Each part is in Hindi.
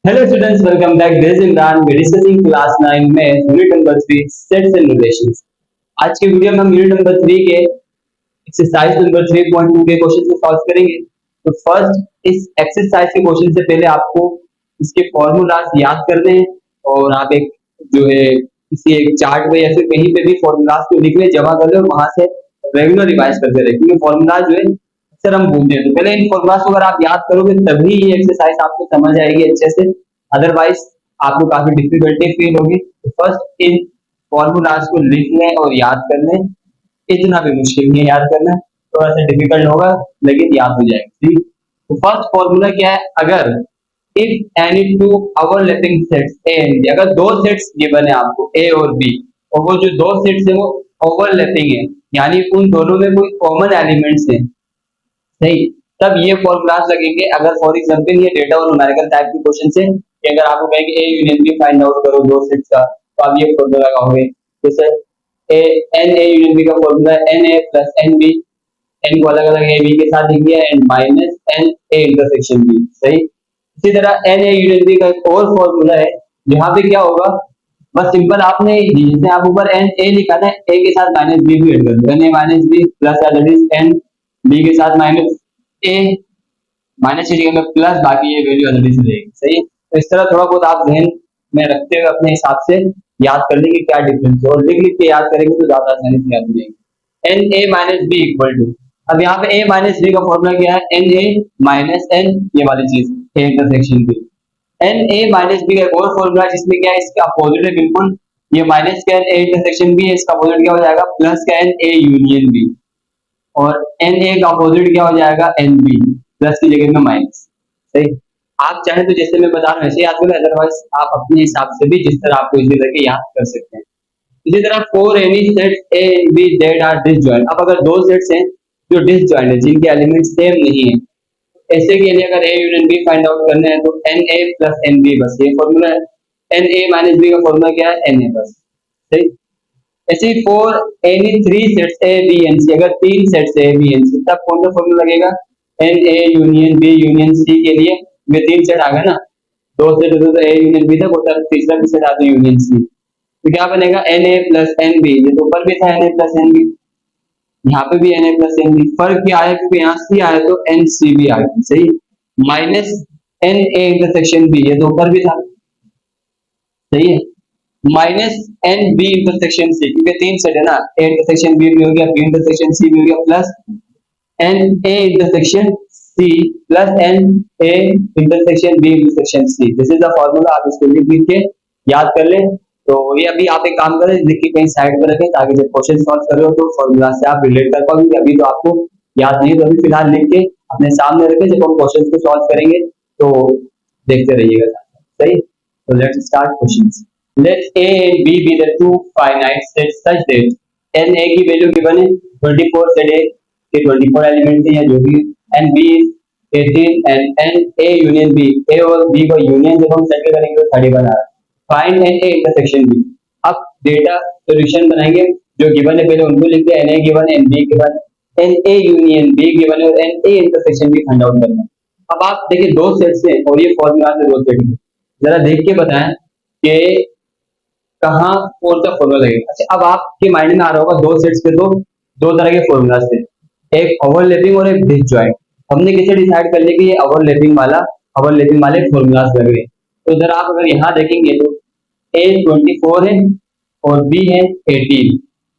Hello students, welcome back. This is Imran. We're discussing class 9 में unit number 3 sets and relations. आज के वीडियो में हम यूनिट नंबर 3 के एक्सरसाइज नंबर 3.2 के क्वेश्चन को सॉल्व करेंगे। तो फर्स्ट इस एक्सरसाइज के क्वेश्चन से पहले आपको इसके फॉर्मूलाज याद करने हैं और आप एक जो है किसी एक चार्ट में या फिर कहीं पे भी फॉर्मूलाज को लिख ले जमा कर ले और वहां से रेगुलर रिवाइज करते रहे, क्योंकि फॉर्मूलाज जो है अक्सर हम भूलते हैं। तो पहले इन फॉर्मूलाज को अगर आप याद करोगे तभी ये एक्सरसाइज आपको समझ आएगी अच्छे से, अदरवाइज आपको काफी डिफिकल्टी फील होगी। तो फर्स्ट इन फॉर्मूलाज को लिख लें और याद कर लें। इतना भी मुश्किल नहीं है याद करना, थोड़ा सा डिफिकल्ट होगा लेकिन याद हो जाएगा। ठीक, तो फर्स्ट फॉर्मूला क्या है? अगर if any two overlapping sets A and B, अगर दो सेट्स गिवन है आपको ए और बी, और वो जो दो सेट्स है वो ओवरलैपिंग है, यानी उन दोनों में कोई कॉमन एलिमेंट्स है, सही, तब ये फॉर्मूलाज लगेंगे। अगर फॉर एग्जांपल ये डेटा और न्यूमेरिकल टाइप के क्वेश्चन से कि अगर आपको कहेंगे A union B find out करो दो सेट्स का, तो आप ये फॉर्मूला लगाओगे। जैसे A n A union B का formula n A plus n B, n को अलग अलग ए बी के साथ लिख दिया and minus n A intersection B, सही। इसी तरह एन ए यूनियन बी का एक और फॉर्मूला है, जहाँ पे क्या होगा, बस सिंपल आपने जिसने आप ऊपर एन ए लिखा था ए के साथ माइनस बी भी ऐड कर दो, n A minus B plus that is n B के साथ माइनस ए माइनस की जगह में प्लस, बाकी ये वैल्यू अलग से रहेगी, सही है। तो इस तरह थोड़ा बहुत आप ध्यान में रखते हुए अपने हिसाब से याद कर लेंगे क्या डिफरेंस है, और लिख लिख के याद करेंगे तो ज्यादा आसानी से याद हो जाएगी। N A minus B equal to, अब यहाँ पे ए माइनस बी का फॉर्मूला क्या है? एन ए माइनस एन, ये वाली चीज A intersection B. N A minus B का एक और फॉर्मूला है जिसमें क्या है, इसका अपोजिट है बिल्कुल, ये माइनस का एन ए इंटरसेक्शन बी है, इसका अपोजिट क्या हो जाएगा? प्लस का एन ए यूनियन बी, और एन ए का अपोजिट क्या हो जाएगा? एन बी, प्लस की जगह में माइनस, सही। आप चाहे तो जैसे मैं बता रहा हूँ वैसे याद करें, अदरवाइज आप अपने हिसाब से भी जिस तरह आपको इजी लगे याद कर सकते हैं। इसी तरह for any sets A and B that are disjoint, अब अगर दो सेट्स हैं जो डिसजॉइंट है, जिनके एलिमेंट्स सेम नहीं है, ऐसे के लिए अगर A union B find out करना है तो n A plus n B, बस ये फॉर्मूला है। एन ए माइनस बी का फॉर्मूला क्या है? एन ए, बस, सही। ऐसे for any three sets A B and C, अगर तीन sets A B and C, तब कौन सा फॉर्मूला लगेगा? N A union B union C के लिए ये तीन सेट आ गए ना, दो सेट होते तो ए यूनियन बी तक होता है, तीसरा भी सेट आता है यूनियन सी, तो क्या बनेगा? N A plus n B, ये तो ऊपर भी था n A plus n B, यहाँ पे भी n A plus n B, फर्क क्या आया क्योंकि यहाँ सी आया तो एन सी बी आ गया, सही। Minus n A intersection B, ये तो ऊपर भी था, सही है। Minus n B intersection C, क्योंकि तीन सेट है ना, ए इंटरसेक्शन बी भी हो गया, बी इंटरसेक्शन सी भी हो गया, plus n A intersection C plus n A intersection B intersection C, this is the formula. आप इसको लिख लिख के याद कर लें। तो ये अभी आप एक काम करें, लिख के कहीं साइड पर रखें ताकि जब क्वेश्चन सॉल्व कर रहे हो तो फॉर्मूला से आप रिलेट कर पाओगे। अभी तो आपको याद नहीं, तो अभी फिलहाल लिख के अपने सामने रखें, जब हम क्वेश्चन को सॉल्व करेंगे तो देखते रहिएगा, सही। तो let's start questions. Let A and B be the two finite sets such that n A की वैल्यू गिवन है 24 सेट ए के 24 एलिमेंट है या जो भी, and B 18 and n A union B, A और बी को यूनियन जब हम सेट करेंगे तो 31 आ रहा है। Find n A intersection B, अब डेटा सॉल्यूशन बनाएंगे, जो गिवन है पहले उनको लिख दिया, एन ए गिवन है, n B given, n A union B given है और n A intersection B find out करना है। अब आप देखिए दो सेट्स हैं और ये फॉर्मूला से दो सेट है, जरा देख के बताएं कि कहाँ कौन सा फॉर्मूला लगेगा। अच्छा, अब आपके माइंड में आ रहा होगा दो सेट्स के तो दो तरह के फॉर्मूला थे, एक ओवरलैपिंग और एक डिसजॉइंट। हमने कैसे डिसाइड कर लिया कि ये ओवरलैपिंग वाले फॉर्मूलाज लग रहे हैं। तो जरा आप अगर यहाँ देखेंगे तो ए 24 है और बी है 18,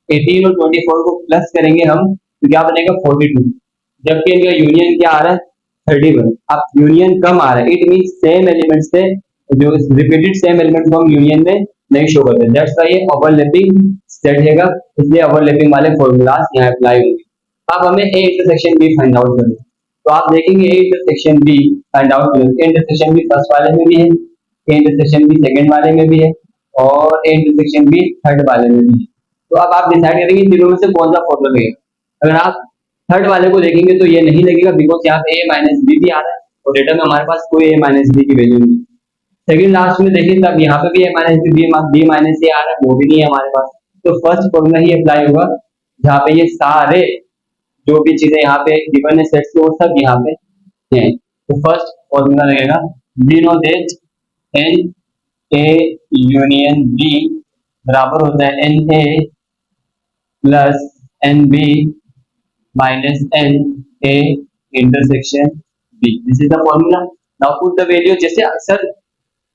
18 और 24 को प्लस करेंगे हम तो क्या बनेगा 42, जबकि इनका यूनियन क्या आ रहा है 31। अब यूनियन कम आ रहा है, इट मीन सेम एलिमेंट्स से जो रिपीटेड सेम एलिमेंट्स को हम यूनियन में नहीं शो करते, दैट्स व्हाई ये ओवरलैपिंग सेट हैगा, इसलिए ओवरलैपिंग वाले फॉर्मूलाज यहाँ अप्लाई होंगे। अब हमें A intersection B find out करना है, तो आप देखेंगे A intersection B find out करें, ए इंटरसेक्शन बी फर्स्ट वाले में भी है, ए इंटरसेक्शन बी सेकंड वाले में भी है और ए इंटरसेक्शन बी थर्ड वाले में भी है। तो अब आप डिसाइड करेंगे तीनों में से कौन सा फॉर्मूला लगेगा। अगर आप थर्ड वाले को देखेंगे तो ये नहीं लगेगा, बिकॉज यहाँ पे ए माइनस बी भी आ रहा है और डेटा में हमारे पास कोई ए माइनस बी की वैल्यू नहीं। सेकंड लास्ट में देखें तब यहाँ पे भी ए माइनस बी माइनस ए आ रहा है, वो भी नहीं है हमारे पास, तो फर्स्ट फॉर्मूला ही अप्लाई होगा जहाँ पे ये सारे जो भी चीजें यहाँ पे गिवन है सेट्स के वो सब यहाँ पे हैं। तो फर्स्ट फॉर्मूला लगेगा we know that n A union B बराबर होता है n A plus n B minus n A intersection B. This is the formula. Now put the value, जैसे अक्सर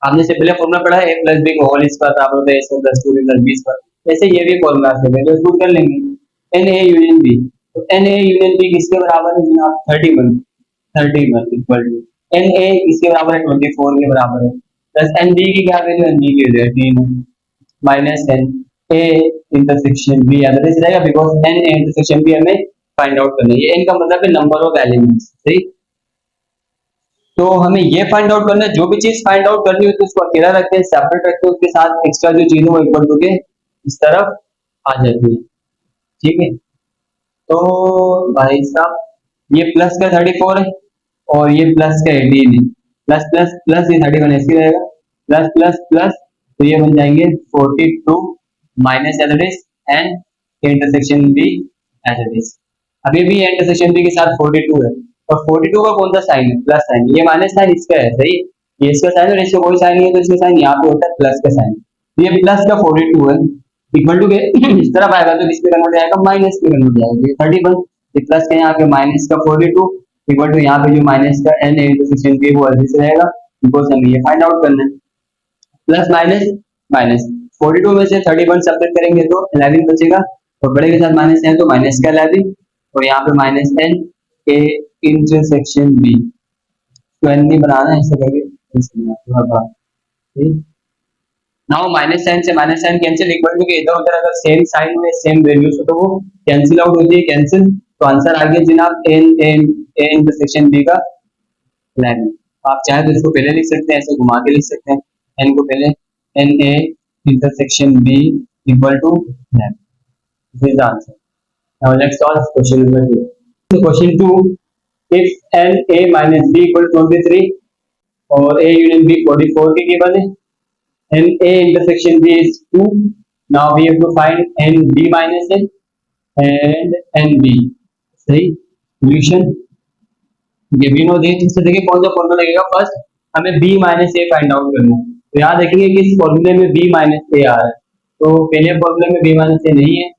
आपने से पहले फॉर्मूला पढ़ा है, ए प्लस बी को होल स्क्वायर बराबर होता है A square plus 2 plus B square, ऐसे ये भी फॉर्मूला से वैल्यू पुट कर लेंगे। एन ए यूनियन बी, तो एन ए यूनियन बी किसके बराबर है जनाब? 31 इक्वल टू एन ए किसके बराबर है? 24 के बराबर है, प्लस एन बी की क्या वैल्यू? एन बी की वैल्यू है 3 minus n A intersection B, याद रहेगा because n A intersection B हमें फाइंड आउट करना है। ये एन का मतलब है नंबर ऑफ एलिमेंट्स, सही। तो हमें ये फाइंड आउट करना है, जो भी चीज फाइंड आउट करनी होती है उसको अकेला रखते हैं, सेपरेट रखते हैं, उसके साथ एक्स्ट्रा जो चीज है वो इक्वल टू के इस तरफ आ जाती है, ठीक है। तो भाई साहब ये प्लस का 34 है और ये प्लस का 18 है, प्लस प्लस प्लस ये 31 ऐसे रहेगा, प्लस प्लस प्लस, तो ये बन जाएंगे 42 minus as it is and intersection B as it is. अभी भी इंटरसेक्शन बी के साथ 42 है और 42 का कौन सा साइन है? Plus sign. ये माइनस साइन इसका है, सही, ये इसका साइन और इसका कोई साइन नहीं है तो इसका साइन यहाँ पे होता है प्लस का साइन। ये प्लस का 42 है इक्वल टू के इस तरफ आएगा तो किस पे कन्वर्ट हो जाएगा? माइनस पे कन्वर्ट हो जाएगा। ये 31, ये प्लस का यहाँ पे माइनस का 42 इक्वल टू यहाँ पे जो माइनस का एन इंटरसेक्शन बी वो अलग से रहेगा, बिकॉज हमें ये फाइंड आउट करना है। प्लस माइनस माइनस 42 में से 31 सब्ट्रैक्ट करेंगे तो 11 बचेगा और बड़े के साथ माइनस है तो माइनस का 11 और यहाँ पे minus n A intersection B, तो एन नहीं बनाना है, ऐसे करके नाउ माइनस साइन से minus sign cancel equal to के इधर उधर अगर सेम साइन में सेम वैल्यूज हो तो वो कैंसिल आउट होती है, कैंसिल, तो आंसर आ गया जनाब n n A intersection B का 11। आप चाहे तो इसको पहले लिख सकते हैं, ऐसे घुमा के लिख सकते हैं, एन को पहले n A intersection B equal to 11, this is the answer. Now let's solve question number 2। So question 2, if n a minus b equal to 23 और a union b 44 के गिवन है, n a intersection b is 2, now we have to find n b minus a and n b, सही सॉल्यूशन। ये भी नो दिए, इससे देखिए कौन सा फॉर्मूला लगेगा। फर्स्ट हमें b minus a find out करना है, तो याद रखेंगे कि इस फॉर्मूले में b माइनस a आ रहा है, तो पहले फॉर्मूले में b माइनस a नहीं है,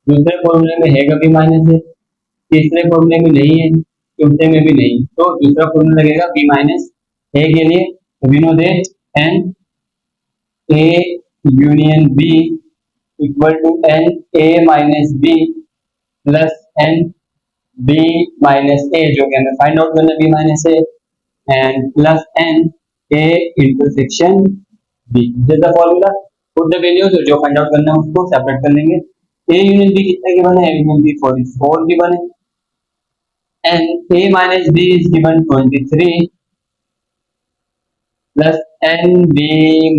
दूसरे फॉर्मूले में है b माइनस a, तीसरे फॉर्मूले में नहीं है, चौथे में भी नहीं, तो दूसरा फॉर्मूला लगेगा b माइनस ए के लिए। We know that n A union B equal to n A minus B plus n B minus A, जो कि हमें फाइंड आउट करना है b minus A, and plus n A intersection B, this is the formula. Put the values, जो फाइंड आउट करना है उसको सेपरेट कर लेंगे। ए यूनियन बी कितने के बने? ए यूनियन बी 44 के बने, and a minus b is given 23 plus nb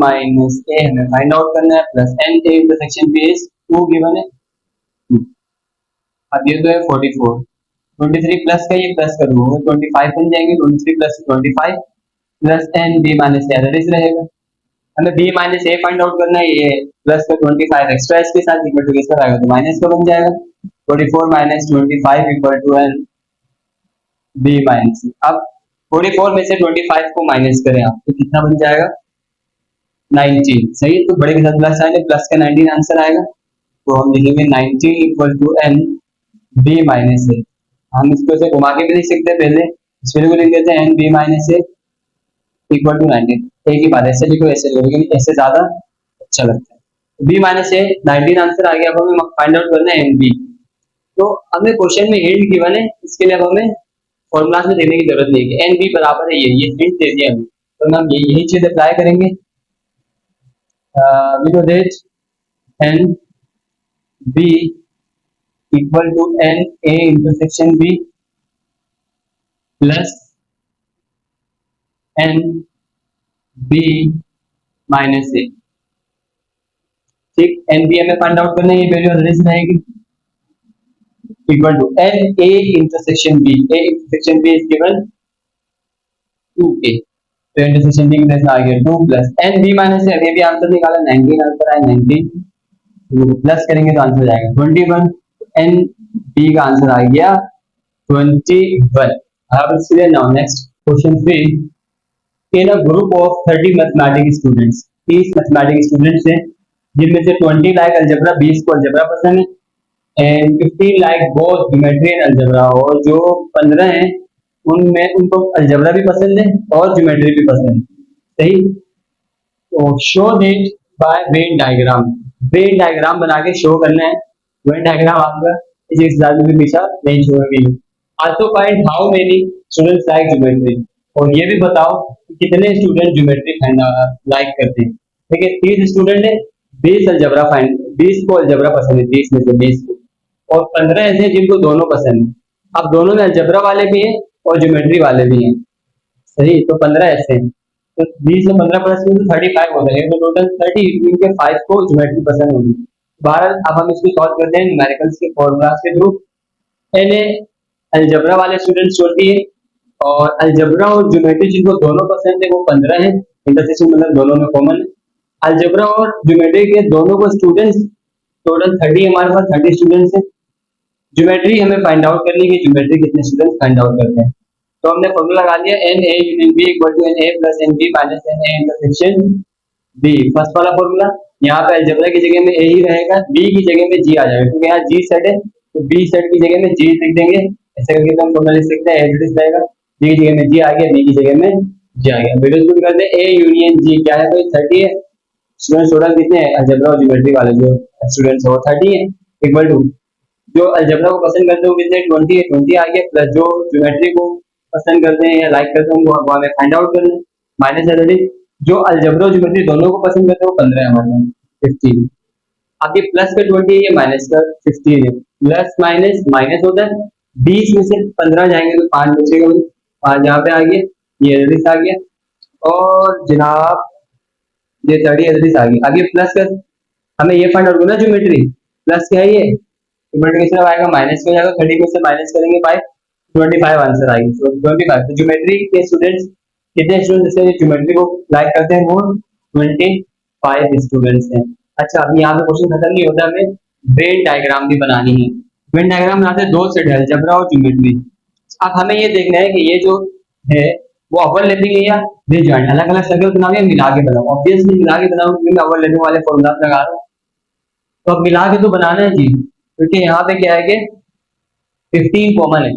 minus a हमें फाइंड आउट करना है, plus n a intersection b is 2 given है 2। अब ये तो है 44, 23 प्लस का ये प्लस कर दूंगा 25 बन जाएंगे, 23 plus 25 plus nb minus a that is रहेगा। हमें b minus a find out करना है, ये प्लस का 25 एक्स्ट्रा इसके साथ इक्वल टू किसका आएगा? तो माइनस का बन जाएगा, 44 minus 25 equal to n b minus. अब 44 में से 25 को माइनस करें आप तो कितना बन जाएगा? 19, सही। तो बड़े के साथ प्लस आएगा, प्लस का 19 आंसर आएगा, तो हम लिखेंगे 19 equal to n B minus A. हम इसको ऐसे घुमा के भी लिख सकते हैं, पहले इस वैल्यू को लिख देते हैं n B minus A equal to 19, एक ही बात, ऐसे लिखो ऐसे लिखो, लेकिन ऐसे ज्यादा अच्छा लगता है। बी माइनस ए 19 आंसर आ गया। अब हमें फाइंड आउट करना है एन बी, तो हमें क्वेश्चन में हिंट गिवन है, इसके लिए अब हमें फॉर्मूला में देने की जरूरत नहीं है कि एन बी बराबर है ये हिंट दे दिया हमें, तो हम यही चीज अप्लाई करेंगे। We know that n B equal to n A intersection B plus n B minus A, ठीक। एन बी हमें फाइंड आउट करना है, ये वैल्यू अलग से रहेगी, equal to n A intersection B, A intersection B is given 2a, तो इंटरसेक्शन बी की प्लेस में आ गया 2 प्लस एन बी माइनस से अभी भी आंसर निकाला 19 आंसर आया 19, तो प्लस करेंगे तो आंसर आएगा 21, एन बी का आंसर आ गया 21। अब इसलिए now next question 3, in a group of 30 mathematics students, 30 mathematics students हैं, जिनमें से 20 लाइक अलजेब्रा, 20 को अलजेब्रा पसंद है, and 15 like both geometry and algebra, और जो 15 हैं उनमें उनको अलजेब्रा भी पसंद है और ज्योमेट्री भी पसंद है। सही। तो show that bye Venn diagram, Venn diagram बना के शो करना है। वेन डायग्राम आपका इस एग्जाम में भी पीछा नहीं छोड़ेगी। Also find how many students like geometry, और ये भी बताओ कि कितने स्टूडेंट ज्योमेट्री लाइक करते हैं। ठीक है, 30 स्टूडेंट है, 20 अलजबरा फाइंड, 20 को अलजबरा पसंद है, 30 में से 20 को, और 15 ऐसे हैं जिनको दोनों पसंद है। अब दोनों में अलजबरा वाले भी हैं और ज्योमेट्री वाले भी हैं। सही, तो 15 ऐसे हैं, तो 20 में 15 प्लस में तो 35 हो जाएगा, तो टोटल 30, इनके 5 को ज्योमेट्री पसंद होगी। बहरहाल अब हम इसको सॉल्व करते हैं न्यूमेरिकल्स के फॉर्मूलाज के थ्रू। एन अलजबरा वाले स्टूडेंट्स 20 है, और अलजबरा और ज्योमेट्री जिनको दोनों पसंद है वो 15 है। इंटरसेक्शन मतलब दोनों में कॉमन है। अलजबरा और ज्योमेट्री के दोनों को स्टूडेंट्स टोटल 30, हमारे पास 30 स्टूडेंट्स है। ज्योमेट्री हमें फाइंड आउट करनी है, ज्योमेट्री कितने स्टूडेंट्स फाइंड आउट करते हैं। तो हमने फॉर्मूला लगा दिया, n A union B equal to n A plus n B minus n A intersection B. First वाला फॉर्मूला, यहाँ पे अलजेब्रा की जगह में ए ही रहेगा, बी की जगह में जी आ जाएगा, क्योंकि यहाँ जी सेट है, तो बी सेट की जगह में जी लिख देंगे। ऐसे करके तो हम फॉर्मूला लिख सकते हैं, एज इट इज रहेगा, बी की जगह में जी आ गया, बी की जगह में जी आ गया। वीडियो शुरू करते हैं। ए यूनियन जी क्या है, तो 30 है। स्टूडेंट्स टोटल कितने हैं अलजेब्रा और ज्योमेट्री वाले जो स्टूडेंट्स है वो 30 है, इक्वल टू जो अलजेब्रा को पसंद करते हो कितने 20 है, 20 आ गया, प्लस जो ज्योमेट्री को पसंद करते हैं या लाइक करते हैं वो हमें फाइंड आउट करना है, माइनस है 30। जो अलजेब्रा और ज्योमेट्री दोनों को पसंद करते हैं वो 15 है हमारे पास 15। अब ये प्लस का 20 है, ये माइनस का 15 है, प्लस माइनस माइनस होता है, 20 में से 15 जाएंगे तो 5 बचेगा, 5 यहाँ पे आ गया, ये 30 आ गया, और जनाब ये 30 आ गई। अब ये प्लस का हमें ये फाइंड आउट करना है, ज्योमेट्री प्लस क्या है ये ज्योमेट्री की तरफ आएगा, माइनस हो जाएगा, 30 में से माइनस करेंगे 5, 25 आंसर आएगी। तो 25, तो ज्योमेट्री के स्टूडेंट्स कितने स्टूडेंट्स हैं ज्योमेट्री को लाइक करते हैं, वो 25 स्टूडेंट्स हैं। अच्छा, अभी यहाँ पे क्वेश्चन खत्म नहीं होता, हमें वेन डायग्राम भी बनानी है। वेन डायग्राम बनाते हैं, दो सेट है अलजेब्रा और ज्योमेट्री। अब हमें ये देखना है कि ये जो है वो ओवरलैपिंग है या डिसजॉइंट, अलग अलग सर्कल बनाओ या मिला के बनाओ। ऑब्वियसली मिला के बनाओ, क्योंकि मैं ओवरलैपिंग वाले फॉर्मूला लगा रहा हूँ, तो अब मिला के तो बनाना है जी, क्योंकि यहाँ पे क्या है कि 15 कॉमन है,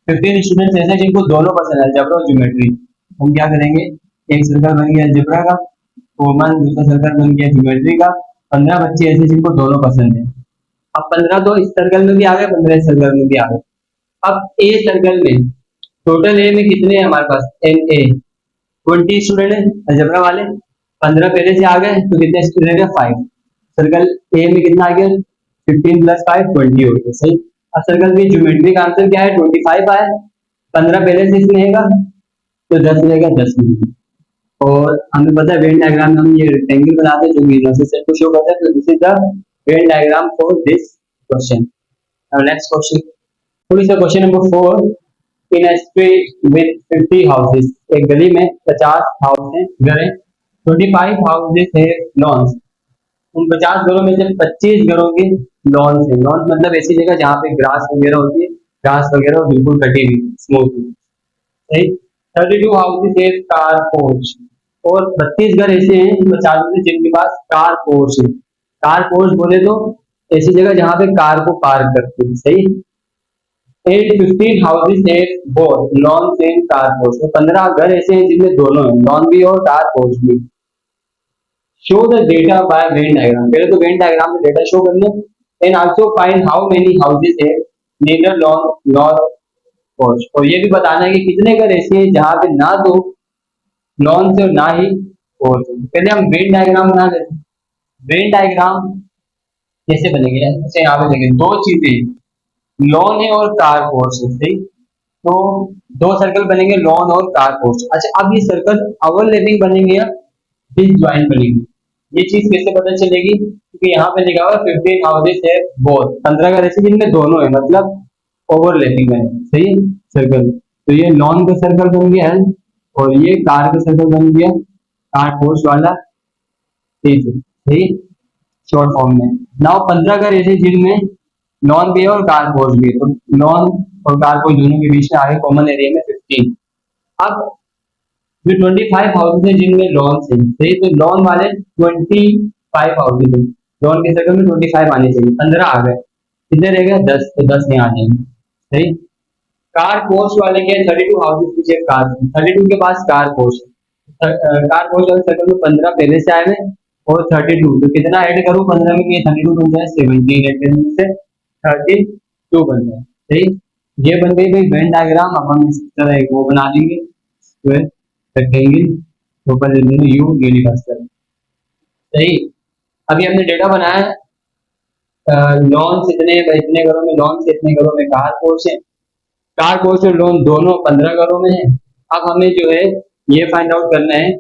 15 स्टूडेंट्स ऐसे हैं जिनको दोनों पसंद है अलजेब्रा और ज्योमेट्री। हम क्या करेंगे, एक सर्कल बन गया अलजेब्रा का कॉमन, दूसरा सर्कल बन गया ज्योमेट्री का। 15 बच्चे ऐसे जिनको दोनों पसंद है। अब 15 तो इस सर्कल में भी आ गए, 15 इस सर्कल में भी आ गए। अब ए सर्कल में टोटल ए में कितने हैं हमारे पास, एन ए 20 स्टूडेंट है अलजेब्रा वाले, 15 पहले से आ गए, तो कितने स्टूडेंट है 5। सर्कल ए में कितना आ गया, 15 प्लस 5 20 हो गया। सही। अब सर्कल बी ज्योमेट्री का आंसर क्या है, 25 आया, 15 पहले से इसमें रहेगा, तो 10 रहेगा, 10 में। और हमें पता है वेन डायग्राम में हम ये रेक्टेंगल बनाते हैं जो कि इनर सेट को शो करता है, तो this is the Venn diagram for this question. Now next question, थोड़ी सा question number 4। In a street with 50 houses, एक गली में 50 हाउस हैं, घर हैं, 25 हाउसेस है लॉन्स, उन 50 घरों में से 25 घरों के लॉन्स है। लॉन्स मतलब ऐसी जगह जहाँ पे ग्रास वगैरह होती है, ग्रास वगैरह बिल्कुल कटी हुई स्मूथ। सही। 32 हाउसेस है कार पोर्च, और 32 घर ऐसे हैं 50 में जिनके पास कार पोर्च है। कार पोर्च बोले तो ऐसी जगह जहाँ पे कार को पार्क करते हैं। सही। 15 हाउसेस है both loans and car porch, और 15 घर ऐसे हैं जिनमें दोनों है, लॉन भी और कार पोर्च भी। Show the data by Venn diagram, पहले तो वेन डायग्राम में डेटा शो कर लो, and also find how many houses है नीदर लॉन नॉर पोर्च, और ये भी बताना है कि कितने घर ऐसे हैं जहाँ पे ना तो लॉन से और ना ही पोर्च है। पहले हम वेन डायग्राम बना देते हैं। वेन डायग्राम कैसे बनेंगे, जैसे यहाँ पे देखें, दो चीजें लॉन है और कार पोर्च है। सही। तो दो सर्कल बनेंगे, लॉन और कार पोर्च। अच्छा, अब ये सर्कल ओवरलैपिंग बनेंगे या डिसजॉइंट बनेंगे, ये चीज कैसे पता चलेगी, क्योंकि यहाँ पे लिखा हुआ 15 हाउसेस है बोथ, 15 घर ऐसे जिनमें दोनों है, मतलब ओवरलैपिंग है। सही। सर्कल, तो ये लॉन का सर्कल बन गया है और ये कार का सर्कल बन गया, कार पोर्च वाला। ठीक है। सही, शॉर्ट फॉर्म में। नाउ 15 घर ऐसे जिनमें लॉन भी है और कार पोर्च भी है, तो लॉन और कार पोर्च दोनों के बीच में आगे कॉमन एरिया में 15। अब जो 25 हाउसेज है जिनमें लॉन है, सही, तो लॉन वाले 25 हाउसेज है, लॉन के सर्कल में 25 आने चाहिए, 15 आ गए, कितने रह गए 10, तो 10 यहाँ आ जाएंगे, सही। कार पोस्ट वाले के 32 हाउसेज पीछे कार, 32 के पास कार पोस्ट, कार पोस्ट वाले सर्कल में 15 पहले से आए हैं और 32, तो कितना ऐड करूं 15 में, ये 32 बन जाए 17, ऐड करने से 32 बन जाए, सही। ये बन गई भाई वेन डायग्राम। अब हम इस तरह एक वो बना लेंगे, स्क्वायर रखेंगे, ऊपर दे देंगे यू यूनिवर्सल, सही। अभी हमने डेटा बनाया, लॉन्स इतने घरों में, लॉन्स इतने घरों में कार पोस्ट है, कार पोस्ट और लोन दोनों 15 घरों में है। अब हमें जो है ये फाइंड आउट करना है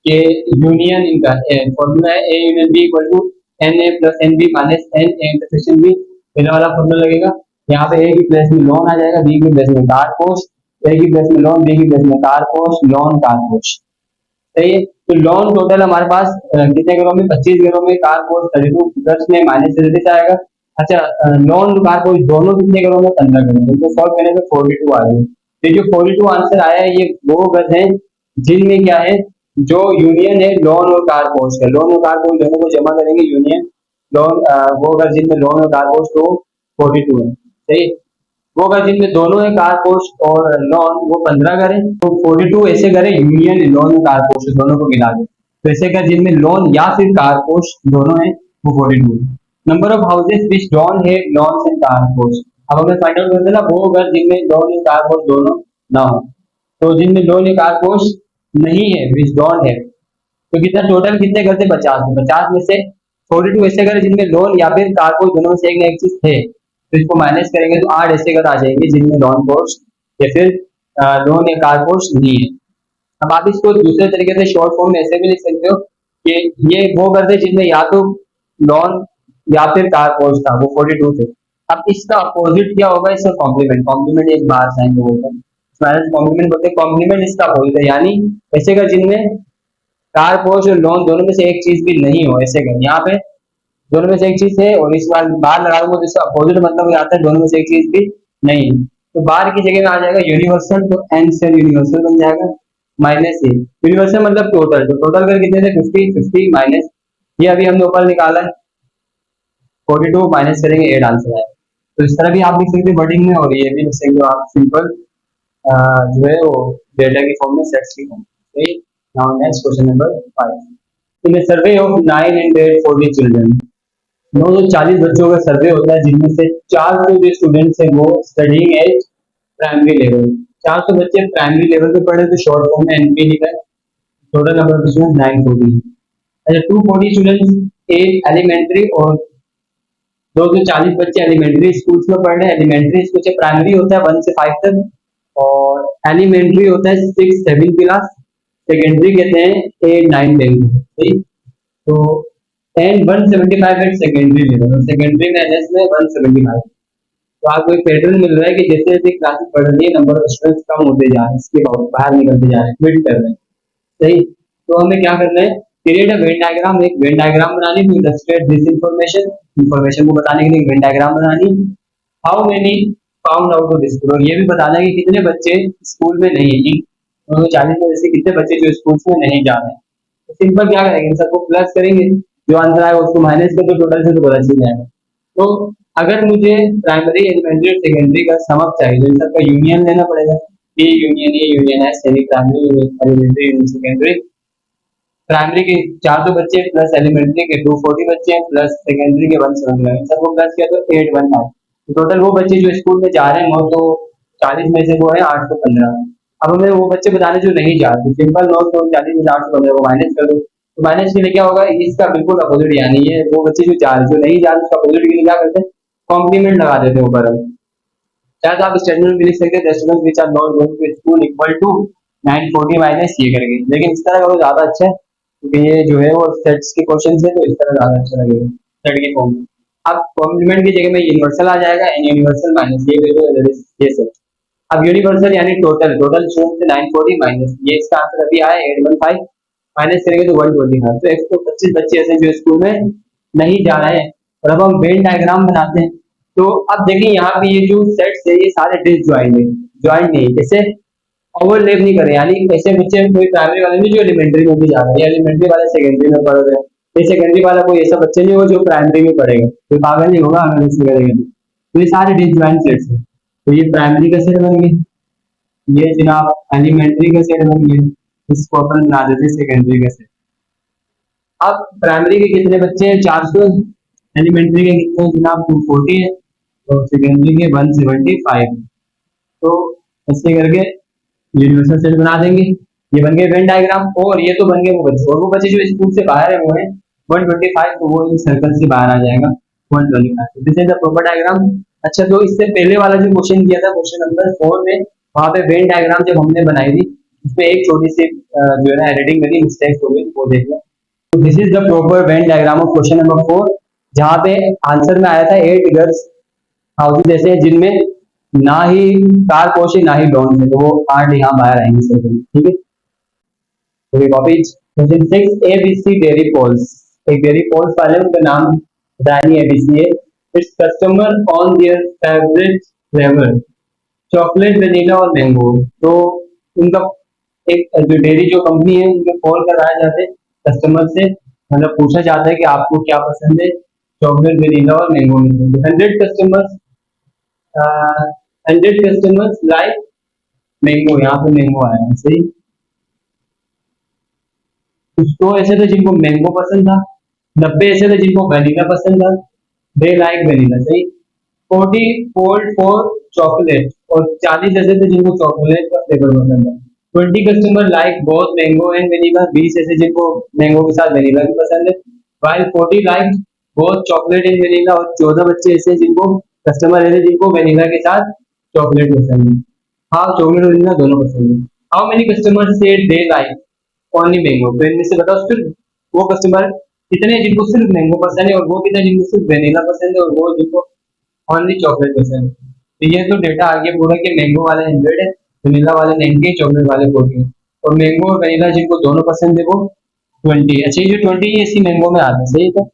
कि यूनियन इनका फॉर्मूला है, A union B equal to n A plus n B minus n A intersection B, पहला वाला फॉर्मूला लगेगा। यहाँ पे ए की प्लेस में लोन आ जाएगा, बी की प्लेस में कार पोस्ट, ए की प्लेस में लोन, बी की प्लेस में car post, loan car post, सही है। तो लोन टोटल हमारे पास कितने घरों में, 25 घरों में, कार पोस्ट 32 प्लस में माइनस 33 आएगा। अच्छा, लोन कार पोस्ट दोनों कितने घरों में, 15 घरों में, तो सॉल्व करने पे 42 आ गई। ये जो 42 आंसर आया है, ये वो गज है जिनमें क्या है, जो यूनियन है लोन और कार पोस्ट का, लोन और कार पोस्ट दोनों को जमा करेंगे यूनियन लोन, वो गज जिनमें लोन और कार पोस्ट हो 42 है, सही। वो अगर जिनमें दोनों है कार पोस्ट और लोन, वो 15 करें, तो 42 ऐसे करें यूनियन लोन कार पोस्ट दोनों को मिला दे, तो ऐसे कर जिनमें लोन या फिर कार पोस्ट दोनों है वो 42 है। Number of houses which don't have loans and car post, अब हमें फाइंड आउट करते हैं ना, वो अगर जिनमें लोन एंड कार पोस्ट दोनों ना हो, तो जिनमें लोन या कार पोस्ट नहीं है विच डोंट हैव, तो कितना टोटल कितने घर से 50, 50 में से 42 ऐसे घर जिनमें लोन या फिर कार पोस्ट दोनों में से एक ना एक चीज है, तो इसको माइनस करेंगे तो 8 ऐसे घर आ जाएंगे जिनमें लॉन पोस्ट या फिर लोन या कार पोस्ट नहीं है। अब आप इसको दूसरे तरीके से शॉर्ट फॉर्म में ऐसे भी लिख सकते हो कि ये वो घर थे जिनमें या तो लॉन या फिर कार पोस्ट था, वो 42 थे। अब इसका अपोजिट क्या होगा, इसका कॉम्प्लीमेंट, कॉम्प्लीमेंट एक बार साइन को बोलते हैं, कॉम्प्लीमेंट बोलते हैं, कॉम्प्लीमेंट इसका अपोजिट है, यानी ऐसे घर जिनमें कार पोस्ट और लोन दोनों में से एक चीज भी नहीं हो, ऐसे घर यहाँ पे दोनों में से एक चीज है, और इस बार बार लगा दूंगा तो इसका अपोजिट मतलब आता है दोनों में से एक चीज भी नहीं है, तो बार की जगह में आ जाएगा यूनिवर्सल, तो एन से यूनिवर्सल बन जाएगा माइनस ए, यूनिवर्सल मतलब टोटल, तो टोटल कर कितने थे 50, 50 माइनस ये अभी हमने ऊपर निकाला है 42 माइनस करेंगे 8 आंसर आएगा। तो इस तरह भी आप लिख सकते हैं वर्डिंग में, और ये भी लिख सकते हो आप सिंपल जो है वो डेटा की फॉर्म में, सेट्स की फॉर्म में। Now next question number 5, in survey of 940 children, 940 बच्चों का सर्वे होता है जिनमें से 400 जो स्टूडेंट्स हैं वो स्टडीइंग एट प्राइमरी लेवल, 400 बच्चे प्राइमरी लेवल पे पढ़े, तो शॉर्ट फॉर्म में एनपी लिखा है। Total number of students 940। अच्छा, 240 स्टूडेंट्स एक एलिमेंट्री और 240 बच्चे एलिमेंट्री स्कूल्स में पढ़ रहे हैं। एलिमेंट्री स्कूल से प्राइमरी होता है 1 से 5 तक, और एलिमेंट्री होता है 6 7 क्लास, सेकेंडरी कहते हैं 8 9 10, सही। तो and 175 at secondary level, secondary में एनएस में 175। तो आपको एक पैटर्न मिल रहा है कि जैसे जैसे क्लासेस बढ़ रही है नंबर ऑफ स्टूडेंट्स कम होते जा रहे हैं, इसके बाहर निकलते जा रहे हैं, क्विट कर रहे हैं, सही। तो हमें क्या करना है, क्रिएट अ वेन डायग्राम, एक वेन डायग्राम बनानी to illustrate this information, information को बताने के लिए वेन डायग्राम बनानी। How many found out of school, और ये भी बताना है कि कितने बच्चे स्कूल में नहीं है, 240 में से कितने बच्चे जो स्कूल में नहीं जा रहे हैं। तो सिंपल क्या करेंगे, इन सबको प्लस करेंगे, जो आंसर आएगा उसको माइनस कर दो, टोटल से तो पता चल जाएगा। तो अगर मुझे प्राइमरी एलिमेंट्री और सेकेंडरी का समअप चाहिए, तो इन सबका यूनियन लेना पड़ेगा, ए यूनियन एस, यानी primary elementary union secondary. Primary के 400 बच्चे प्लस एलिमेंट्री के 240 बच्चे प्लस सेकेंडरी के 175, सबको प्लस किया तो 815। तो टोटल वो बच्चे जो स्कूल में जा रहे हैं 940 में से वो है 815। अब हमें वो बच्चे बताने जो नहीं जा रहे, सिंपल 940 में 815 को माइनस कर दो, तो माइनस के लिए क्या होगा, इसका बिल्कुल अपोजिट, यानी ये वो बच्चे जो जा रहे जो नहीं जा रहे उसका अपोजिट के लिए क्या करते हैं, कॉम्प्लीमेंट लगा देते हैं ऊपर। चाहे तो आप स्टेटमेंट भी लिख सकते हैं, students which are not going to school equal to 940 minus ये करके, लेकिन इस तरह करो ज्यादा अच्छा है, क्योंकि ये जो है वो सेट्स के क्वेश्चन है, तो इस तरह ज्यादा अच्छा लगेगा सेट के फॉर्म में। अब कॉम्प्लीमेंट की जगह में यूनिवर्सल आ जाएगा, एन यूनिवर्सल माइनस ये दे दो, ये सेट। अब यूनिवर्सल यानी टोटल, टोटल स्टूडेंट से 940 माइनस ये, इसका आंसर अभी आया 815, माइनस करेंगे तो 125, तो 125 बच्चे ऐसे जो स्कूल में नहीं जा रहे हैं। और अब हम वेन डायग्राम बनाते हैं, तो अब देखिए यहाँ पे ये जो सेट्स है ये सारे डिसजॉइंट है, ज्वाइंट नहीं है, कैसे ओवरलैप नहीं करे, यानी ऐसे बच्चे कोई प्राइमरी वाले नहीं जो एलिमेंट्री में भी जा रहे हैं, एलिमेंट्री वाले सेकेंडरी में पढ़ रहे हैं, ये सेकेंडरी वाला कोई ऐसा बच्चे नहीं हो जो प्राइमरी में पढ़ेगा, कोई पागल नहीं होगा अगर ऐसे करेंगे तो ये सारे डिसजॉइंट सेट्स हैं। तो ये प्राइमरी का सेट बन गया, ये जनाब एलिमेंट्री का सेट बन गया, इसको अपन बना देते हैं सेकेंडरी का सेट। अब प्राइमरी के कितने बच्चे हैं? 400, एलिमेंट्री के कितने हैं जनाब? 240 है, और सेकेंडरी के 175। तो ऐसे करके यूनिवर्सल सेट बना देंगे। ये बन गए वेन डायग्राम, और ये तो बन गए वो बच्चे, और वो बच्चे जो स्कूल से बाहर है वो है 125, तो वो इस सर्कल से बाहर आ जाएगा 125। This is the proper diagram. अच्छा, तो इससे पहले वाला जो क्वेश्चन किया था क्वेश्चन नंबर 4 में, वहां पे वेन डायग्राम जब हमने बनाई थी उसमें एक छोटी सी जो है ना एडिटिंग मेरी मिस्टेक्स हो गई, वो देखना। तो this is the proper Venn diagram of question number 4, जहाँ पे आंसर में आया था 8 गर्ल्स हाउसेज ऐसे हैं जिनमें ना ही कार पोश है ना ही डॉन है, तो वो 8 यहाँ बाहर आएंगे सर, ठीक है। तो copy question 6, ABC dairy polls, एक डेयरी पॉल्स वाले उनका नाम रानी एबीसी है। Its customer on their favourite flavour chocolate, vanilla और मैंगो। तो उनका एक जो डेयरी जो कंपनी है उनके कॉल कराए जाते हैं कस्टमर से, मतलब पूछा जाता है कि आपको क्या पसंद है, चॉकलेट, वेनिला और मैंगो में से। 100 कस्टमर्स लाइक मैंगो, यहाँ पे मैंगो आया है सही। कुछ तो ऐसे थे जिनको मैंगो पसंद था, 90 ऐसे थे जिनको वेनिला पसंद था, दे लाइक वेनिला सही। 40 फोल्ड फॉर चॉकलेट, और 40 ऐसे थे जिनको चॉकलेट का फ्लेवर पसंद था। 20 customer like both mango and vanilla, 20 ऐसे जिनको मैंगो के साथ वेनिला भी पसंद है। while 40 like both chocolate and vanilla, और 14 बच्चे ऐसे जिनको कस्टमर ऐसे जिनको वेनिला के साथ चॉकलेट पसंद है। हाँ, चॉकलेट और वेनिला दोनों पसंद है। How many customer said they like only mango, तो इनमें से बताओ सिर्फ वो कस्टमर कितने हैं जिनको सिर्फ मैंगो पसंद है, और वो कितने जिनको सिर्फ वेनिला पसंद है, और वो जिनको ओनली चॉकलेट पसंद है। तो ये तो डेटा आ गया पूरा कि मैंगो वाले 100 है, वेनिला वाले 90, चॉकलेट वाले 40, और मैंगो और वेनिला जिनको दोनों पसंद है वो 20। अच्छा, ये जो 20 है इसी मैंगो में आता है सही। तो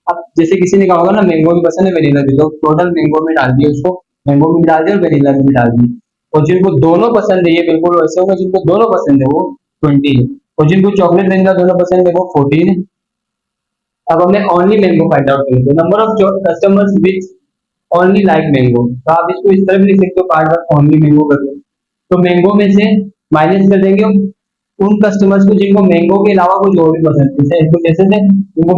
अब जैसे किसी ने कहा होगा ना मैंगो भी पसंद है वेनिला भी, तो टोटल मैंगो में डाल दिया उसको, मैंगो में भी डाल दिया और वेनिला में भी डाल दिया। और जिनको दोनों पसंद है ये बिल्कुल वैसे होगा, जिनको दोनों पसंद है वो 20 है, और जिनको चॉकलेट वेनिला दोनों पसंद है वो 14 है। अब हमें ओनली मैंगो फाइंड आउट करेंगे, number of customers which only like mango, तो आप इसको इस तरह भी लिख सकते हो, पार्ट ऑफ ओनली मैंगो करके। तो मैंगो में से माइनस कर देंगे उन कस्टमर्स को जिनको मैंगो के अलावा कुछ और भी पसंद है, जैसे कुछ ऐसे थे जिनको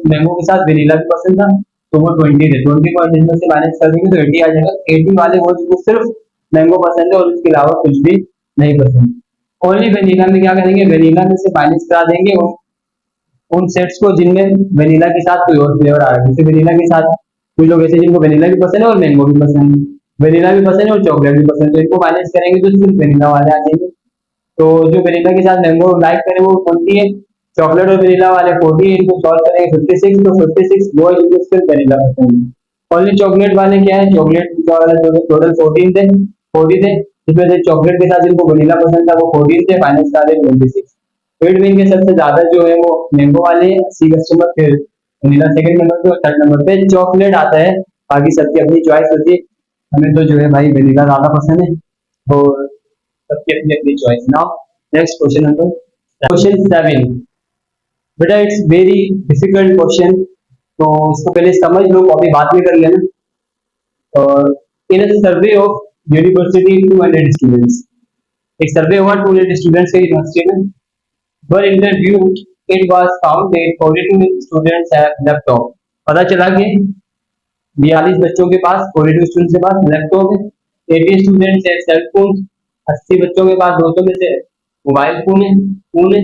मैंगो के साथ वेनिला भी पसंद था, तो वो 20 थे, 20 को जिसमें से माइनस कर देंगे तो 80 आ जाएगा। 80 वाले वो जिनको सिर्फ मैंगो पसंद है और उसके अलावा कुछ भी नहीं पसंद। ओनली वेनिला में क्या करेंगे, वेनिला में से माइनस करा देंगे उन सेट्स को जिनमें वेनिला के साथ कोई और फ्लेवर आ रहा है, जैसे वेनिला के साथ कुछ लोग ऐसे जिनको वेनिला भी पसंद है और मैंगो भी पसंद है, वेनिला भी पसंद है और चॉकलेट भी पसंद है, तो इनको माइनस करेंगे तो सिर्फ वेनिला वाले आ जाएंगे। तो जो वेनिला के साथ मैंगो लाइक करें वो 20 है, चॉकलेट और वेनिला वाले 40 है, इनको सॉल्व करेंगे 56, तो 56 वो है जिनको सिर्फ वेनिला पसंद है। ओनली चॉकलेट वाले क्या है, चॉकलेट वाले टोटल 14 थे, 40 थे, जिसमें से चॉकलेट के साथ जिनको वेनिला पसंद था वो 14 थे, माइनस का 26। फीड विंग के सबसे ज्यादा जो है वो मैंगो वाले 80 कस्टमर, फिर वेनिला सेकंड नंबर पे, और थर्ड नंबर पे चॉकलेट आता है। बाकी सबकी अपनी चॉइस होती है, हमें तो जो है भाई वेनिला ज्यादा पसंद है, और सबकी अपनी अपनी choice. Now next question number question 7, बेटा इट्स वेरी डिफिकल्ट क्वेश्चन, तो इसको पहले समझ लो, कॉपी बाद में कर लेना। और इन सर्वे ऑफ यूनिवर्सिटी 200 स्टूडेंट्स, एक सर्वे हुआ 200 स्टूडेंट्स के यूनिवर्सिटी में, were interviewed, it was found that 42 students have laptop। पता चला कि 42 बच्चों के पास, 42 स्टूडेंट्स के पास लैपटॉप है। 80 स्टूडेंट्स है सेल फोन, 80 बच्चों के पास 200 में से मोबाइल फोन है।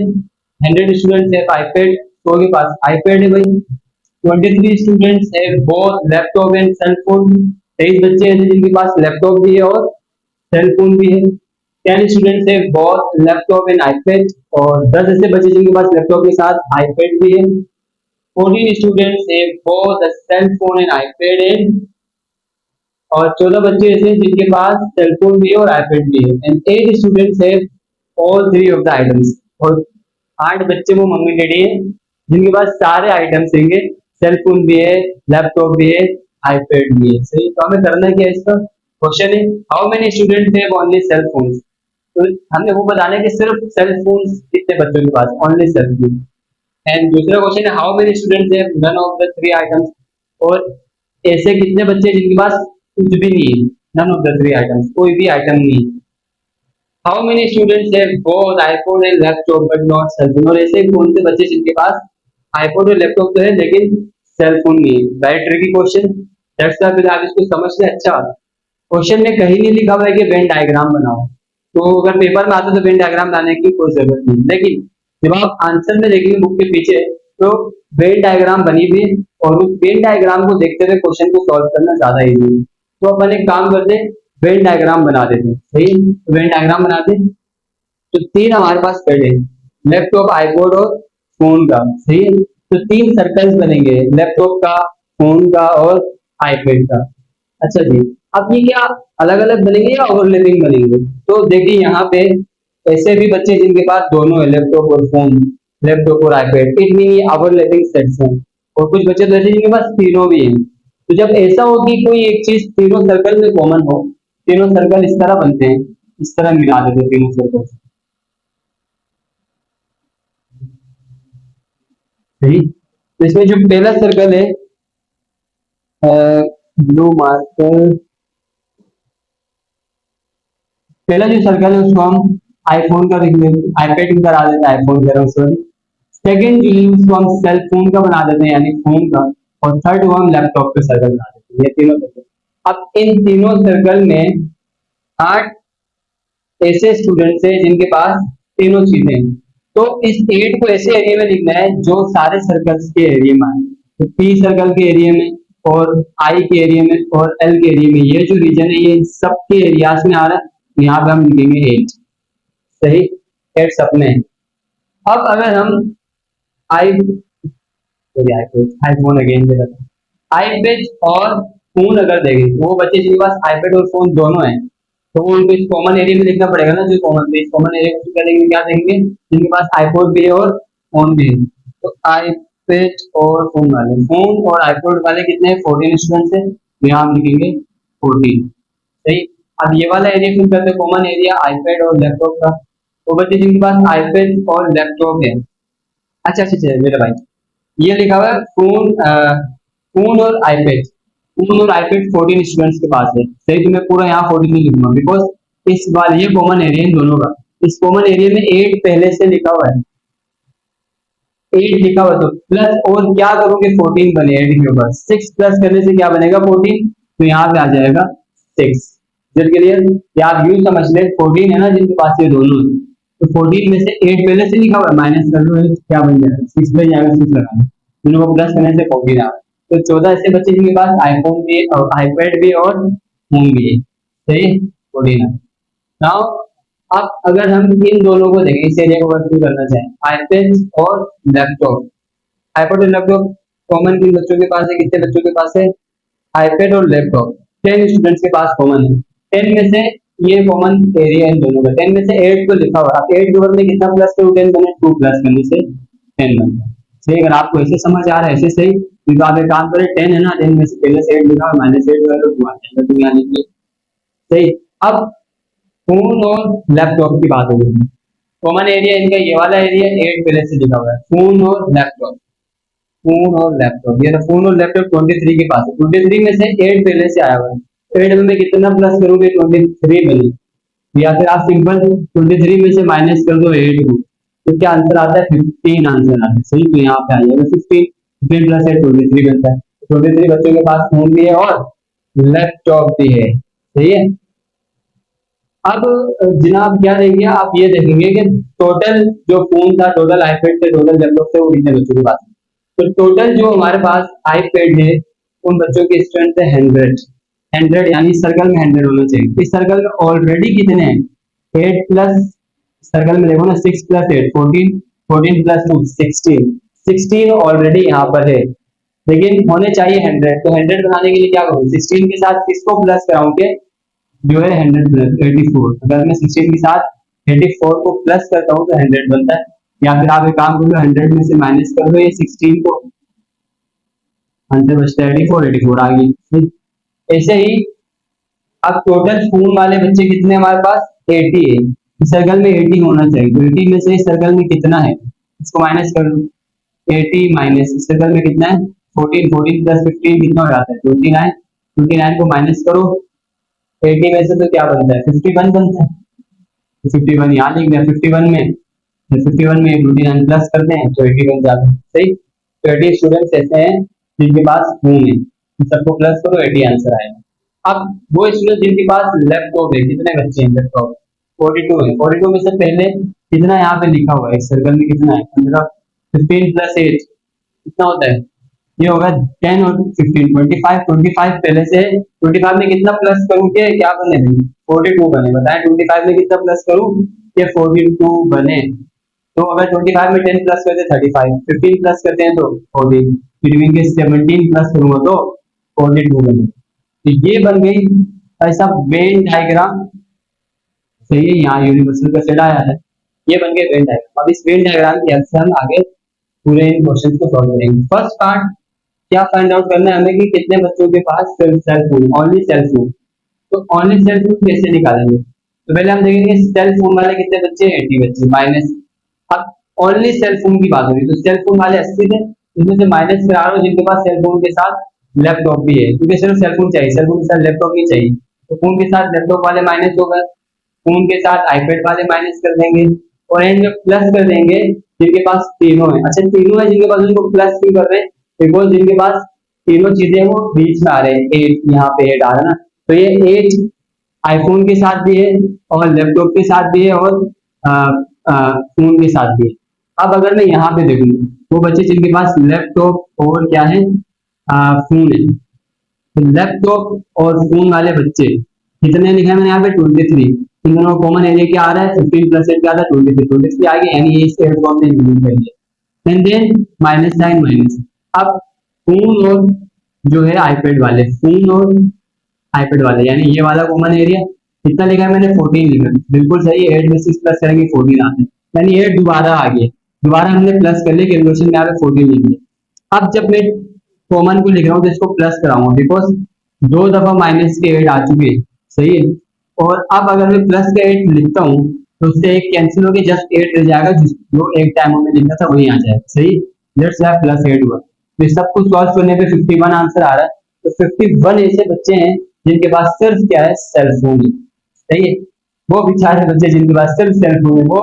100 स्टूडेंट्स है आईपैड, 100 के पास आईपैड है भाई। 23 स्टूडेंट्स है both laptop and cell phone, 23 बच्चे हैं जिनके पास लैपटॉप भी है और सेल फोन भी है। 10 स्टूडेंट्स है बोथ लैपटॉप एंड आईपैड, और 10 ऐसे बच्चे जिनके पास लैपटॉप के साथ आईपैड भी है। 14 स्टूडेंट्स है both cell phone and iPad है, और 14 बच्चे ऐसे जिनके पास सेल फोन भी है और आईपैड भी है। एंड 8 स्टूडेंट्स है ऑल 3 ऑफ द आइटम्स, और 8 बच्चे वो मम्मी डैडी है जिनके पास सारे आइटम्स होंगे, सेल फोन भी है, लैपटॉप भी है, आईपैड भी है। सही, तो हमें करना क्या है, इसका क्वेश्चन है how many students have only cell phones, तो हमने वो बताना है कि सिर्फ सेल फोन कितने बच्चों के पास, ओनली सेल फोन। एंड दूसरा क्वेश्चन है how many students have none of the three items, और ऐसे कितने बच्चे जिनके पास कुछ भी नहीं है, none of the three items, कोई भी आइटम नहीं है। How many students have both iPhone and laptop but not cell phone, और ऐसे कौन से बच्चे जिनके पास आईफोन और लैपटॉप तो है लेकिन सेल फोन नहीं है। Very tricky question, that's why आप इसको समझ ले। अच्छा, क्वेश्चन में कहीं नहीं लिखा हुआ है कि वेन डायग्राम बनाओ, तो अगर पेपर में आता तो वेन डायग्राम लाने की कोई जरूरत नहीं, लेकिन जब आप आंसर में देखेंगे बुक के पीछे तो वेन डायग्राम बनी हुई है, और उस वेन डायग्राम को देखते हुए क्वेश्चन को सॉल्व करना ज्यादा इजी है। तो अपन एक काम करते हैं, वेन डायग्राम बना देते हैं, सही है? वेन डायग्राम बनाते हैं, तो तीन हमारे पास पेड़ है, लैपटॉप, आईपॉड और फोन का, सही है? तो तीन सर्कल्स बनेंगे, लैपटॉप का, फोन का और आईपैड का। अच्छा जी, अब ये क्या अलग अलग बनेंगे या ओवरलैपिंग बनेंगे? तो देखिए यहाँ पे ऐसे भी बच्चे जिनके पास दोनों है, लैपटॉप और फोन, लैपटॉप और आईपैड, इट मीन ये ओवरलैपिंग सेट्स हैं। और कुछ बच्चे तो ऐसे जिनके पास तीनों भी हैं। तो जब ऐसा हो कि कोई एक चीज तीनों सर्कल में कॉमन हो, तीनों सर्कल इस तरह बनते हैं, इस तरह मिला देते हैं तीनों सर्कल, सही? तो इसमें जो पहला सर्कल है, ब्लू मार्कर, पहला जो सर्कल है उसको हम आईफोन का लिख लेते, आईपैड का करा देते हैं, आईफोन कह रहा हूँ सॉरी। सेकंड जो है उसको हम सेल फोन का बना देते हैं, यानी फोन का। और थर्ड को हम लैपटॉप का सर्कल बना देते हैं, ये तीनों सर्कल। अब इन तीनों सर्कल में 8 ऐसे स्टूडेंट्स हैं जिनके पास तीनों चीजें हैं। तो इस 8 को ऐसे एरिया में लिखना है जो सारे सर्कल्स के एरिया में आए। तो पी सर्कल के एरिया में, और आई के एरिया में, और एल के एरिया में, ये जो रीजन है ये सबके एरियाज में आ रहा है। यहाँ पे हम लिखेंगे 8, सही? 8 सपने हैं। अब अगर हम आई आईफोन अगेन आईपैड और फोन अगर देखें, वो बच्चे जिनके पास आईपैड और फोन दोनों है, तो वो उनको इस कॉमन एरिया में लिखना पड़ेगा ना, जो कॉमन है इस कॉमन एरिया में क्या देंगे, क्या देंगे? जिनके पास आईपॉड भी है और फोन भी है। तो आईपैड और फोन वाले, फोन और आईपॉड वाले कितने हैं? 14 स्टूडेंट्स है, तो यहाँ हम लिखेंगे 14, सही? अब ये वाला एरिया फिल करते हैं, कॉमन एरिया आईपैड और लैपटॉप का। वो बच्चे जिनके पास आईपैड और लैपटॉप है, अच्छा अच्छा अच्छा मेरे भाई, ये लिखा हुआ है फोन, फोन और आईपैड, फोन और आईपैड 14 स्टूडेंट्स के पास है, सही? तो मैं पूरा यहाँ 14 नहीं लिखूंगा, बिकॉज इस बार ये कॉमन एरिया इन दोनों का। इस कॉमन एरिया में 8 पहले से लिखा हुआ है, 8 लिखा हुआ, तो प्लस और क्या करोगे, 14 बने 8 के ऊपर 6 प्लस करने से क्या बनेगा, 14। तो यहाँ पे आ जाएगा 6। जब क्लियर, या आप यूं समझ ले 14 है ना जिनके पास ये दोनों है, तो 14 में से 8 पहले से लिखा हुआ है, माइनस कर लो, क्या बन जाएगा, 6 बन जाएगा, 6 लगाना, दोनों को प्लस करने से 14 आ। तो 14 ऐसे बच्चे जिनके पास आईफोन भी है और आईपैड भी और फोन भी है, सही? 14 आ। नाउ अब अगर हम इन दोनों को देखें, इस एरिया को वर्क करना चाहें, आईपैड और लैपटॉप, आईपैड और लैपटॉप कॉमन किन बच्चों के पास है, कितने बच्चों के पास है? आईपैड और लैपटॉप 10 स्टूडेंट्स के पास कॉमन है। 10 में से ये कॉमन एरिया इन दोनों का, 10 में से 8 को लिखा हुआ है, अब 8 के ऊपर में कितना प्लस करूं, 10 बने, 2 प्लस करने से 10 बनता है, सही? अगर आपको ऐसे समझ आ रहा है ऐसे सही, तो आप एक काम करें, 10 है ना, 10 में से पहले से 8 लिखा हुआ, माइनस 8 कर लो, 2 आ जाएगा, 2 यहाँ लिखिए, सही? अब फोन और लैपटॉप की बात होगी, कॉमन एरिया इनका ये वाला एरिया 8 पहले से लिखा हुआ है, फोन और लैपटॉप, फोन और लैपटॉप, ये फोन और लैपटॉप 23 के पास है, 23 में से 8 पहले से आया हुआ है, 8 में मैं कितना प्लस करूंगे, 23 बने, या फिर आप सिंपल 23 में से माइनस कर दो 8 को, तो क्या आंसर आता है, 15 आंसर आता है, सही? तो यहाँ पे आ जाएगा 15, 15 प्लस 8 23 बनता है। 23 बच्चों के पास फोन भी है और लैपटॉप भी है, सही है? अब जनाब क्या देखेंगे, आप ये देखेंगे कि टोटल जो फोन था, टोटल आईपैड थे, टोटल लैपटॉप थे, वो कितने बच्चों के पास है? तो टोटल जो हमारे पास आईपैड है उन बच्चों की स्ट्रेंथ है 100, 100 यानी सर्कल में 100 होना चाहिए। इस सर्कल में ऑलरेडी कितने हैं, 8 प्लस, सर्कल में देखो ना, 6 प्लस 8 14, 14 प्लस 2 16, 16 ऑलरेडी यहाँ पर है, लेकिन होने चाहिए 100। तो 100 बनाने के लिए क्या करूँ, 16 के साथ किसको प्लस कराऊंगे, जो है 100 प्लस 84, अगर मैं 16 के साथ 84 को प्लस करता हूँ तो 100 बनता है, या फिर आप एक काम कर लो, 100 में से माइनस कर दो ये 16 को, आंसर बचता है 84, 84 आ गई। ऐसे ही अब टोटल फोन वाले बच्चे कितने हमारे पास, 80 है, सर्कल में 80 होना चाहिए, तो 80 में से इस सर्कल में कितना है इसको माइनस कर लो। 80 माइनस इस सर्कल में कितना है 14, 14 प्लस 15 कितना हो जाता है 29, 29 को माइनस करो 80 में से तो क्या बनता है 51 बनता है। 51 यहाँ लिख दिया 51 में, 51 में 29 प्लस करते हैं तो 80 बन जाता है। सही, तो 80 स्टूडेंट्स ऐसे हैं जिनके पास फोन है, इन सबको प्लस करो 80 आंसर आएगा। अब वो स्टूडेंट जिनके पास लैपटॉप है, कितने बच्चे हैं लैपटॉप 42 है, 42 में से पहले कितना यहाँ पे लिखा हुआ है इस सर्कल में कितना है 15, 15 प्लस 8 कितना होता है, ये होगा 10 और 15 25, 25 पहले से 25 में कितना प्लस करूं के क्या बने भाई 42 बने, बताएं 25 में कितना प्लस करूं ये 42 बने। तो अगर 25 में 10 प्लस करते 35, 15 प्लस करते हैं तो 14, फिर इनके 17 प्लस करूंगा तो 42 बने। तो ये बन गई ऐसा वेन डायग्राम। सही है, यहाँ यूनिवर्सल का सेट आया है, ये बन गए वेन डायग्राम। अब इस वेन डायग्राम की हेल्प से हम आगे पूरे इन क्वेश्चन को सॉल्व करेंगे। फर्स्ट पार्ट क्या फाइंड आउट करना है हमें कि कितने बच्चों के पास cell phone, only cell phone. तो ओनली सेल फोन कैसे निकालेंगे, तो पहले हम देखेंगे सेल फोन वाले कितने बच्चे हैं 80 बच्चे माइनस। अब ओनली सेल फोन की बात हो रही है तो सेल फोन वाले 80 थे, इसमें से माइनस करा रहा हूं जिनके पास सेल फोन के साथ लैपटॉप भी है, क्योंकि सिर्फ सेल फोन चाहिए, सेल फोन के साथ लैपटॉप नहीं चाहिए, तो फोन के साथ लैपटॉप वाले माइनस हो गए, फोन के साथ आईपैड वाले माइनस कर देंगे और एंड में प्लस कर देंगे जिनके पास तीनों है। अच्छा तीनों है जिनके पास, उनको प्लस क्यों कर रहे हैं, बिकॉज जिनके पास तीनों चीजें वो बीच में आ रहे हैं, एट यहाँ पे एट आ रहा है ना, तो ये एट आईफोन के साथ भी है और लैपटॉप के साथ भी है और फोन के साथ भी है। अब अगर मैं यहाँ पे देखूँ वो बच्चे जिनके पास लैपटॉप और क्या है फोन है, तो लैपटॉप और फोन वाले बच्चे कितने लिखे हैं मैंने यहाँ पे 23, इन दोनों कॉमन एरिया क्या आ रहा है 15 प्लस 8 क्या आ रहा है 23, 23 आ गया, यानी ये इसके हेड को हमने यूज कर लिया। And then minus sign minus. अब फोन और जो है आईपैड वाले, फोन और आईपैड वाले यानी ये वाला कॉमन एरिया कितना लिखा है मैंने 14 लिखा है, बिल्कुल सही है, 8 में 6 प्लस करेंगे 14 आता है, यानी 8 दोबारा आ गया, दोबारा हमने प्लस कर लिया, कैलकुलेशन में आ 14 लिख लिया। अब जब मैं कॉमन को लिख रहा हूँ तो इसको प्लस कराऊंगा, बिकॉज 2 दफा माइनस के 8 आ चुके हैं, सही है। और अब अगर मैं प्लस का 8 लिखता हूँ तो उससे एक कैंसिल होकर जस्ट 8 रह जाएगा, जो एक टाइम में लिखा था वही आ जाएगा, सही, लेट्स हैव प्लस 8 हुआ। तो इस सब कुछ सॉल्व करने पे 51 आंसर आ रहा है। तो 51 ऐसे बच्चे हैं जिनके पास सिर्फ क्या है सेल फोन है, सही है, वो बेचारे बच्चे जिनके पास सिर्फ सेल फोन है वो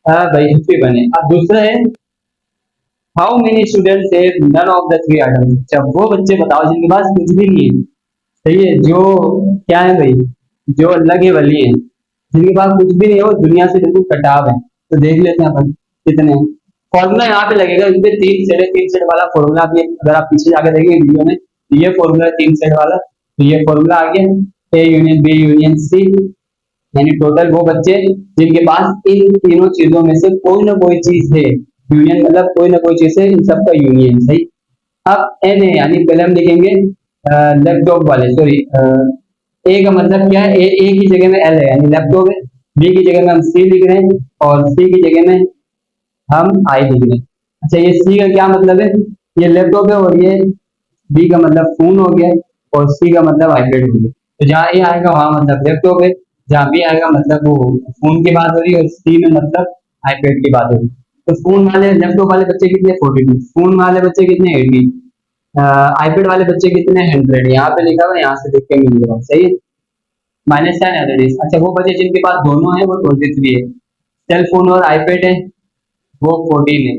भाई 51 है। अब दूसरा है how many students have none of the three items, जब वो बच्चे बताओ जिनके पास कुछ भी नहीं है, सही है, जो क्या है भाई जो लगे वली है, जिनके पास कुछ भी नहीं है वो दुनिया से बिल्कुल कटाव है। तो देख लेते हैं अपन कितने हैं। फॉर्मूला यहाँ पे लगेगा, इसमें 3 सेट वाला फॉर्मूला भी अगर आप पीछे जाकर देखेंगे वीडियो में, ये फॉर्मूला 3 सेट वाला, तो ये फॉर्मूला आ गया A union B union C, यानी टोटल वो बच्चे जिनके पास इन तीनों चीजों में से कोई ना कोई चीज है, यूनियन मतलब कोई ना कोई चीज है, इन सबका यूनियन, सही। अब एन है यानी पहले हम लिखेंगे लैपटॉप वाले, सॉरी ए का मतलब क्या है, ए की जगह में एल है यानी लैपटॉप है, बी की जगह में हम सी लिख रहे हैं और सी की जगह में हम आई लिख रहे हैं। अच्छा ये सी का क्या मतलब है, ये लैपटॉप है और ये बी का मतलब फोन हो गया और सी का मतलब आईपैड हो गया। तो जहाँ ए आएगा वहां मतलब लैपटॉप है, जहाँ बी आएगा मतलब वो फोन की बात हो रही है और सी में मतलब आईपैड की बात हो रही है। तो फोन वाले लैपटॉप वाले बच्चे कितने 42, फोन वाले बच्चे कितने 80, आईपैड वाले बच्चे कितने 100, यहाँ पे लिखा हुआ है यहाँ से देख के मिल रहा सही है, माइनस साइन है। अच्छा वो बच्चे जिनके पास दोनों है वो 23 है, सेल फोन और आईपैड है वो 14 है,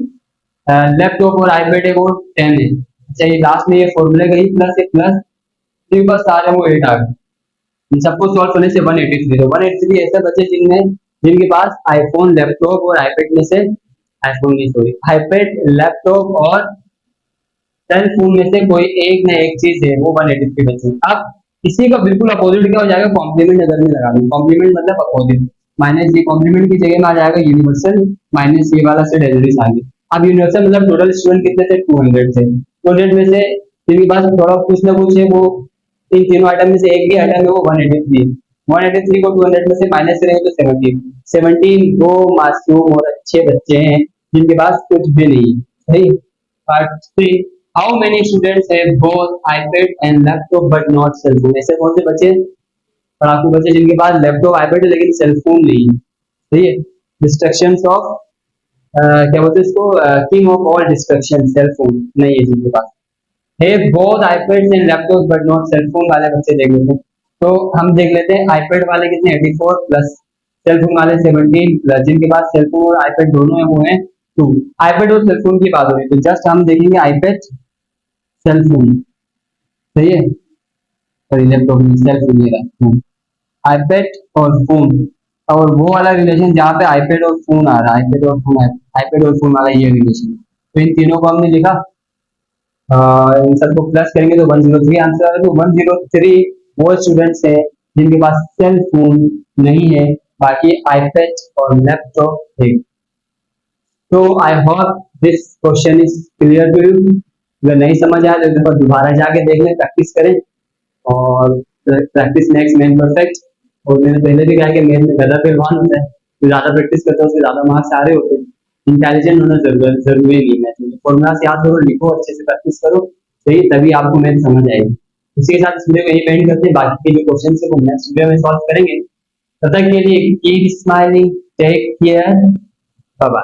लैपटॉप और आईपैड है वो 10 है। अच्छा ये लास्ट में ये फॉर्मूले का ही प्लस है, प्लस फिर बस सारे वो 8 आ गए। इन सबको सॉल्व करने से 183, तो 183 ऐसे बच्चे जिनमें जिनके पास आईफोन लैपटॉप और आईपैड में से आईफोन नहीं सॉरी आईपैड लैपटॉप और सेल फोन में से कोई एक ना एक चीज है वो 183 बच्चे। अब इसी का बिल्कुल अपोजिट क्या हो जाएगा, कॉम्प्लीमेंट अगर मैं लगा दूं, कॉम्प्लीमेंट मतलब अपोजिट, माइनस ये कॉम्प्लीमेंट की जगह में आ जाएगा यूनिवर्सल, माइनस ये वाला सेट एवरेज आ गया। अब यूनिवर्सल मतलब टोटल स्टूडेंट कितने थे 200 थे, 200 में से जिनके पास थोड़ा कुछ ना कुछ है वो इन तीनों आइटम में से एक भी आइटम है वो 183, 183 को 200 में से माइनस करेंगे तो 17, 17 दो मासूम और अच्छे बच्चे हैं जिनके पास कुछ भी नहीं है, सही। Part 3 how many students have both iPad and laptop but not cell phone, ऐसे कौन से बच्चे पढ़ाकू बच्चे जिनके पास लैपटॉप आईपैड है लेकिन सेलफोन नहीं है, सही है। डिस्ट्रक्शंस ऑफ क्या बोलते हैं इसको, king of all destruction, cellphone नहीं है जिनके पास है। Both iPads and laptop but not cellphone वाले बच्चे देख लेते हैं। तो हम देख लेते हैं आईपैड वाले कितने, 84 प्लस, सेलफोन वाले 17 प्लस। जिनके पास सेलफोन और आईपैड दोनों है वो है 2। आईपैड और सेलफोन की बात हो रही है तो जस्ट हम देखेंगे आईपैड, सेलफोन, सही है। सॉरी लैपटॉप में सेलफोन ये रहा, आईपैड और फोन, और वो वाला रिलेशन जहाँ पे आईपैड और फोन आ रहा है, आईपैड और फोन, आईपैड और फोन वाला ये रिलेशन। तो इन तीनों को हमने लिखा, इन सबको प्लस करेंगे तो 103 आंसर आ रहा है। तो 103 वो स्टूडेंट्स हैं जिनके पास सेल फोन नहीं है, बाकी आईपैड और लैपटॉप है। तो I hope this question is clear to you. अगर नहीं समझ आया तो एक दफा दोबारा जाके देख लें, प्रैक्टिस करें, और प्रैक्टिस मेक्स मैन परफेक्ट। और मैंने पहले भी कहा कि मैथ में गधा पहलवान होता है, जो ज्यादा प्रैक्टिस करता है उसके ज्यादा मार्क्स आ रहे होते हैं। इंटेलिजेंट होना जरूरी नहीं है मैथ में। फॉर्मूलास याद करो, लिखो, अच्छे से प्रैक्टिस करो, सही, तभी आपको मैथ समझ आएगी। इसी के साथ इस वीडियो को यहीं एंड करते हैं। बाकी के जो क्वेश्चन है वो नेक्स्ट वीडियो में सॉल्व करेंगे। तब तक के लिए keep smiling, take care, bye bye.